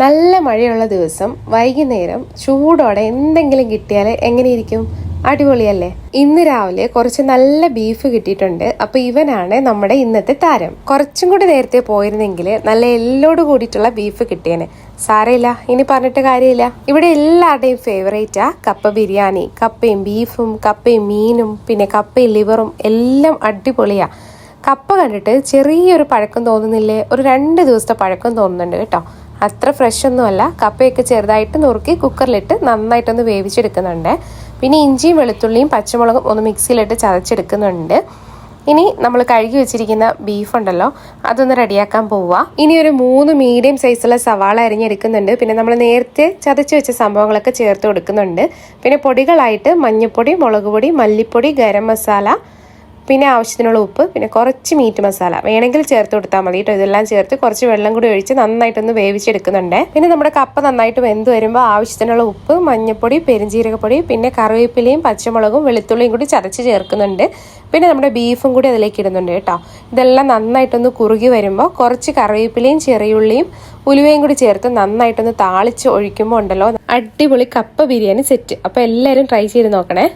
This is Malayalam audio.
നല്ല മഴയുള്ള ദിവസം വൈകുന്നേരം ചൂടോടെ എന്തെങ്കിലും കിട്ടിയാൽ എങ്ങനെയിരിക്കും? അടിപൊളിയല്ലേ? ഇന്ന് രാവിലെ കുറച്ച് നല്ല ബീഫ് കിട്ടിയിട്ടുണ്ട്. അപ്പൊ ഇവനാണ് നമ്മുടെ ഇന്നത്തെ താരം. കുറച്ചും കൂടി നേരത്തെ പോയിരുന്നെങ്കിൽ നല്ല എല്ലോട് കൂടിയിട്ടുള്ള ബീഫ് കിട്ടിയേനെ. സാരമില്ല, ഇനി പറഞ്ഞിട്ട് കാര്യമില്ല. ഇവിടെ എല്ലാവരുടെയും ഫേവറേറ്റാ കപ്പ ബിരിയാണി. കപ്പയും ബീഫും കപ്പയും മീനും പിന്നെ കപ്പയും ലിവറും എല്ലാം അടിപൊളിയാ. കപ്പ കണ്ടിട്ട് ചെറിയൊരു പഴക്കം തോന്നുന്നില്ലേ? ഒരു 2 ദിവസത്തെ പഴക്കം തോന്നുന്നുണ്ട് കേട്ടോ. അത്ര ഫ്രഷ് ഒന്നുമല്ല. കപ്പയൊക്കെ ചെറുതായിട്ട് നുറുക്കി കുക്കറിലിട്ട് നന്നായിട്ടൊന്ന് വേവിച്ചെടുക്കുന്നുണ്ട്. പിന്നെ ഇഞ്ചിയും വെളുത്തുള്ളിയും പച്ചമുളകും ഒന്ന് മിക്സിയിലിട്ട് ചതച്ചെടുക്കുന്നുണ്ട്. ഇനി നമ്മൾ കഴുകി വെച്ചിരിക്കുന്ന ബീഫ് ഉണ്ടല്ലോ, അതൊന്ന് റെഡിയാക്കാൻ പോവുക. ഇനി ഒരു 3 മീഡിയം സൈസുള്ള സവാള അരിഞ്ഞെടുക്കുന്നുണ്ട്. പിന്നെ നമ്മൾ നേരത്തെ ചതച്ച് വെച്ച സംഭവങ്ങളൊക്കെ ചേർത്ത് കൊടുക്കുന്നുണ്ട്. പിന്നെ പൊടികളായിട്ട് മഞ്ഞൾപ്പൊടി, മുളക് പൊടി, മല്ലിപ്പൊടി, ഗരം മസാല, പിന്നെ ആവശ്യത്തിനുള്ള ഉപ്പ്, പിന്നെ കുറച്ച് മീറ്റ് മസാല വേണമെങ്കിൽ ചേർത്ത് കൊടുത്താൽ മതി കേട്ടോ. ഇതെല്ലാം ചേർത്ത് കുറച്ച് വെള്ളം കൂടി ഒഴിച്ച് നന്നായിട്ടൊന്ന് വേവിച്ചെടുക്കുന്നുണ്ട്. പിന്നെ നമ്മുടെ കപ്പ നന്നായിട്ട് വെന്ത് വരുമ്പോൾ ആവശ്യത്തിനുള്ള ഉപ്പ്, മഞ്ഞൾപ്പൊടി, പെരിഞ്ജീരകപ്പൊടി, പിന്നെ കറിവേപ്പിലയും പച്ചമുളകും വെളുത്തുള്ളിയും കൂടി ചതച്ച് ചേർക്കുന്നുണ്ട്. പിന്നെ നമ്മുടെ ബീഫും കൂടി അതിലേക്ക് ഇടുന്നുണ്ട് കേട്ടോ. ഇതെല്ലാം നന്നായിട്ടൊന്ന് കുറുകി വരുമ്പോൾ കുറച്ച് കറിവേപ്പിലയും ചെറിയുള്ളിയും ഉലുവയും കൂടി ചേർത്ത് നന്നായിട്ടൊന്ന് താളിച്ച് ഒഴിക്കുമ്പോൾ ഉണ്ടല്ലോ, അടിപൊളി കപ്പ ബിരിയാണി സെറ്റ്. അപ്പോൾ എല്ലാവരും ട്രൈ ചെയ്ത് നോക്കണേ.